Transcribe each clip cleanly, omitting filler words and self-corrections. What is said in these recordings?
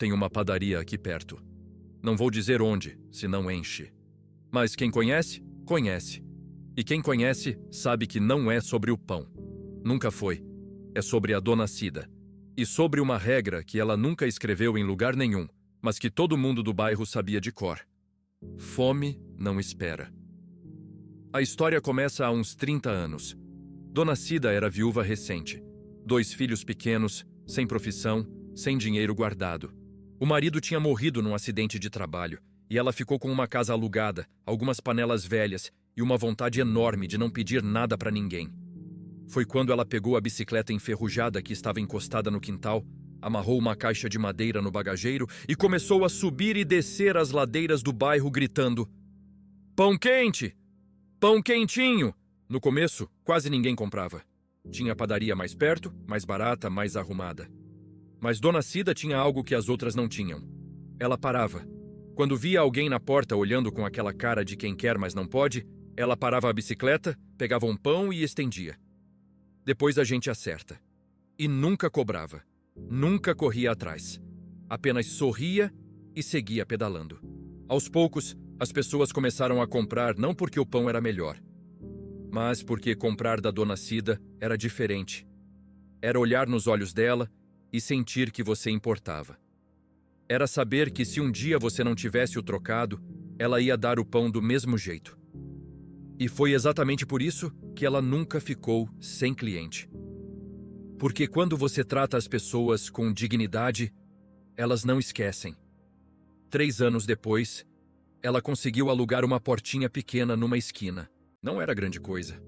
tem uma padaria aqui perto. Não vou dizer onde, senão enche. Mas quem conhece, conhece. E quem conhece, sabe que não é sobre o pão. Nunca foi. É sobre a Dona Cida. E sobre uma regra que ela nunca escreveu em lugar nenhum, mas que todo mundo do bairro sabia de cor. Fome não espera. A história começa há uns 30 anos. Dona Cida era viúva recente. 2 filhos pequenos, sem profissão, sem dinheiro guardado. O marido tinha morrido num acidente de trabalho e ela ficou com uma casa alugada, algumas panelas velhas e uma vontade enorme de não pedir nada para ninguém. Foi quando ela pegou a bicicleta enferrujada que estava encostada no quintal, amarrou uma caixa de madeira no bagageiro e começou a subir e descer as ladeiras do bairro gritando: "Pão quente! Pão quentinho!" No começo, quase ninguém comprava. Tinha padaria mais perto, mais barata, mais arrumada. Mas Dona Cida tinha algo que as outras não tinham. Ela parava. Quando via alguém na porta olhando com aquela cara de quem quer, mas não pode, ela parava a bicicleta, pegava um pão e estendia. Depois a gente acerta. E nunca cobrava. Nunca corria atrás. Apenas sorria e seguia pedalando. Aos poucos, as pessoas começaram a comprar não porque o pão era melhor, mas porque comprar da Dona Cida era diferente. Era olhar nos olhos dela e sentir que você importava. Era saber que se um dia você não tivesse o trocado, ela ia dar o pão do mesmo jeito. E foi exatamente por isso que ela nunca ficou sem cliente. Porque quando você trata as pessoas com dignidade, elas não esquecem. 3 anos depois, ela conseguiu alugar uma portinha pequena numa esquina. Não era grande coisa.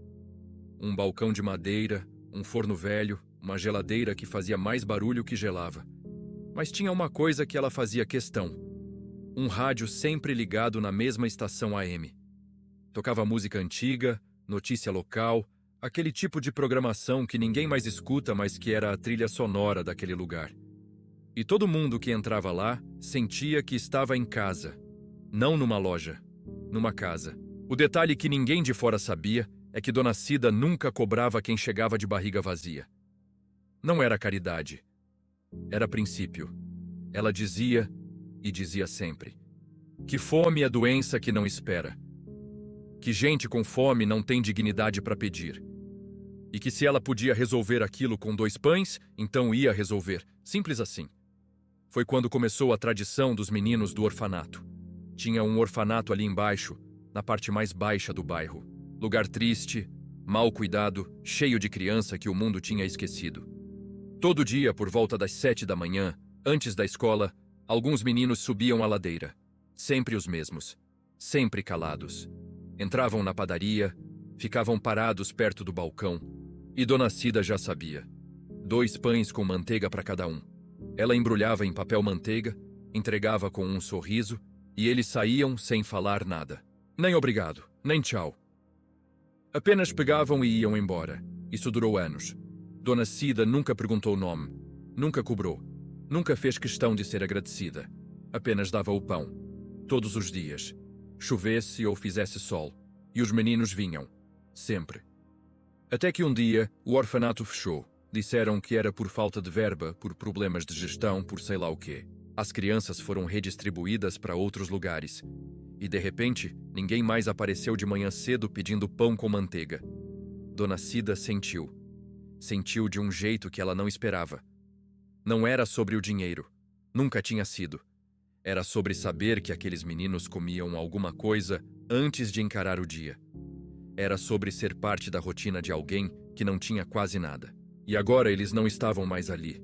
Um balcão de madeira, um forno velho, uma geladeira que fazia mais barulho que gelava. Mas tinha uma coisa que ela fazia questão. Um rádio sempre ligado na mesma estação AM. Tocava música antiga, notícia local, aquele tipo de programação que ninguém mais escuta, mas que era a trilha sonora daquele lugar. E todo mundo que entrava lá sentia que estava em casa. Não numa loja, numa casa. O detalhe que ninguém de fora sabia é que Dona Cida nunca cobrava quem chegava de barriga vazia. Não era caridade. Era princípio. Ela dizia, e dizia sempre, que fome é doença que não espera. Que gente com fome não tem dignidade para pedir. E que se ela podia resolver aquilo com 2 pães, então ia resolver. Simples assim. Foi quando começou a tradição dos meninos do orfanato. Tinha um orfanato ali embaixo, na parte mais baixa do bairro. Lugar triste, mal cuidado, cheio de criança que o mundo tinha esquecido. Todo dia, por volta das 7 da manhã, antes da escola, alguns meninos subiam a ladeira. Sempre os mesmos. Sempre calados. Entravam na padaria, ficavam parados perto do balcão, e Dona Cida já sabia. 2 pães com manteiga para cada um. Ela embrulhava em papel manteiga, entregava com um sorriso, e eles saíam sem falar nada. Nem obrigado, nem tchau. Apenas pegavam e iam embora. Isso durou anos. Dona Cida nunca perguntou o nome, nunca cobrou, nunca fez questão de ser agradecida. Apenas dava o pão. Todos os dias. Chovesse ou fizesse sol. E os meninos vinham. Sempre. Até que um dia, o orfanato fechou. Disseram que era por falta de verba, por problemas de gestão, por sei lá o quê. As crianças foram redistribuídas para outros lugares. E, de repente, ninguém mais apareceu de manhã cedo pedindo pão com manteiga. Dona Cida sentiu. Sentiu de um jeito que ela não esperava. Não era sobre o dinheiro. Nunca tinha sido. Era sobre saber que aqueles meninos comiam alguma coisa antes de encarar o dia. Era sobre ser parte da rotina de alguém que não tinha quase nada. E agora eles não estavam mais ali.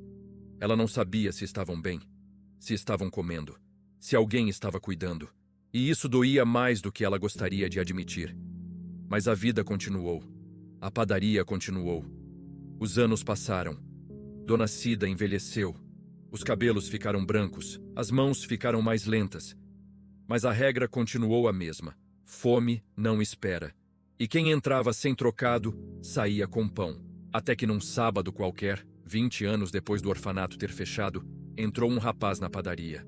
Ela não sabia se estavam bem, se estavam comendo, se alguém estava cuidando. E isso doía mais do que ela gostaria de admitir. Mas a vida continuou. A padaria continuou. Os anos passaram. Dona Cida envelheceu. Os cabelos ficaram brancos, as mãos ficaram mais lentas. Mas a regra continuou a mesma. Fome não espera. E quem entrava sem trocado, saía com pão. Até que num sábado qualquer, 20 anos depois do orfanato ter fechado, entrou um rapaz na padaria.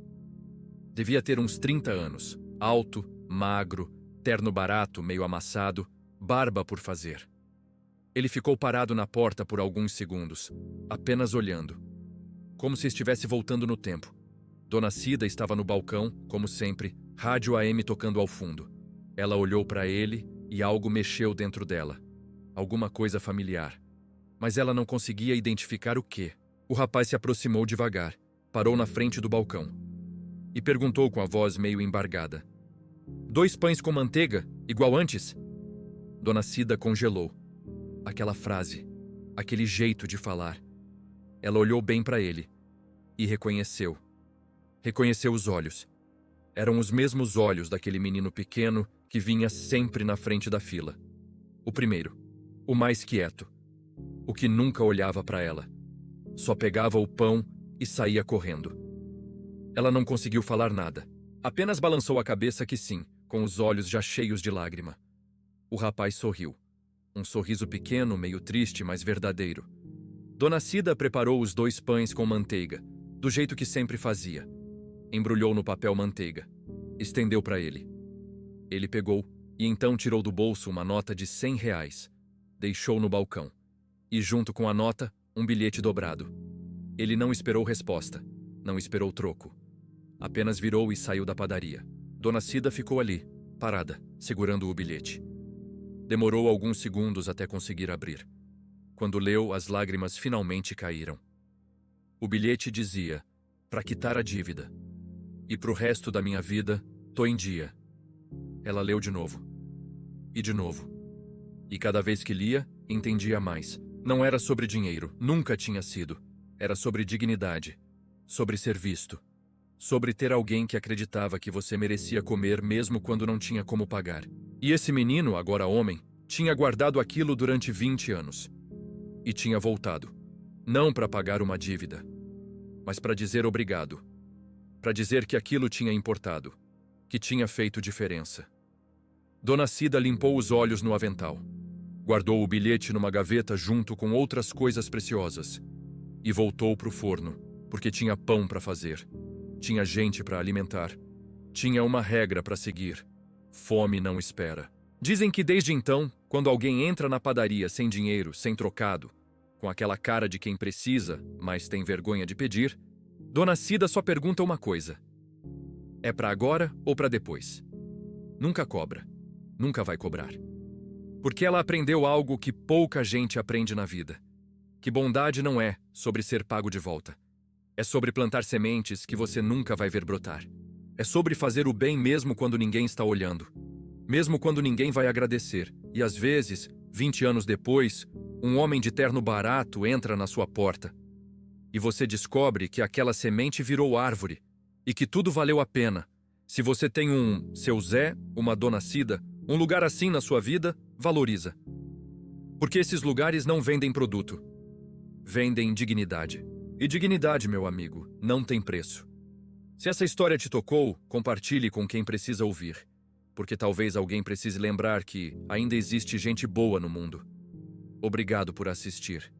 Devia ter uns 30 anos. Alto, magro, terno barato, meio amassado, barba por fazer. Ele ficou parado na porta por alguns segundos, apenas olhando. Como se estivesse voltando no tempo. Dona Cida estava no balcão, como sempre, rádio AM tocando ao fundo. Ela olhou para ele e algo mexeu dentro dela. Alguma coisa familiar. Mas ela não conseguia identificar o quê. O rapaz se aproximou devagar, parou na frente do balcão e perguntou com a voz meio embargada: "2 pães com manteiga, igual antes?" Dona Cida congelou. Aquela frase, aquele jeito de falar. Ela olhou bem para ele e reconheceu. Reconheceu os olhos. Eram os mesmos olhos daquele menino pequeno que vinha sempre na frente da fila. O primeiro, o mais quieto, o que nunca olhava para ela. Só pegava o pão e saía correndo. Ela não conseguiu falar nada. Apenas balançou a cabeça que sim, com os olhos já cheios de lágrima. O rapaz sorriu. Um sorriso pequeno, meio triste, mas verdadeiro. Dona Cida preparou os 2 pães com manteiga, do jeito que sempre fazia. Embrulhou no papel manteiga. Estendeu para ele. Ele pegou e então tirou do bolso uma nota de R$ 100. Deixou no balcão. E junto com a nota, um bilhete dobrado. Ele não esperou resposta. Não esperou troco. Apenas virou e saiu da padaria. Dona Cida ficou ali, parada, segurando o bilhete. Demorou alguns segundos até conseguir abrir. Quando leu, as lágrimas finalmente caíram. O bilhete dizia: "Para quitar a dívida. E pro resto da minha vida, tô em dia." Ela leu de novo. E de novo. E cada vez que lia, entendia mais. Não era sobre dinheiro, nunca tinha sido. Era sobre dignidade. Sobre ser visto. Sobre ter alguém que acreditava que você merecia comer mesmo quando não tinha como pagar. E esse menino, agora homem, tinha guardado aquilo durante 20 anos. E tinha voltado. Não para pagar uma dívida, mas para dizer obrigado. Para dizer que aquilo tinha importado. Que tinha feito diferença. Dona Cida limpou os olhos no avental. Guardou o bilhete numa gaveta junto com outras coisas preciosas. E voltou para o forno, porque tinha pão para fazer. Tinha gente para alimentar. Tinha uma regra para seguir. Fome não espera. Dizem que desde então, quando alguém entra na padaria sem dinheiro, sem trocado, com aquela cara de quem precisa, mas tem vergonha de pedir, Dona Cida só pergunta uma coisa: é para agora ou para depois? Nunca cobra. Nunca vai cobrar. Porque ela aprendeu algo que pouca gente aprende na vida. Que bondade não é sobre ser pago de volta. É sobre plantar sementes que você nunca vai ver brotar. É sobre fazer o bem mesmo quando ninguém está olhando. Mesmo quando ninguém vai agradecer. E às vezes, 20 anos depois, um homem de terno barato entra na sua porta. E você descobre que aquela semente virou árvore. E que tudo valeu a pena. Se você tem um seu Zé, uma Dona Cida, um lugar assim na sua vida, valoriza. Porque esses lugares não vendem produto. Vendem dignidade. E dignidade, meu amigo, não tem preço. Se essa história te tocou, compartilhe com quem precisa ouvir. Porque talvez alguém precise lembrar que ainda existe gente boa no mundo. Obrigado por assistir.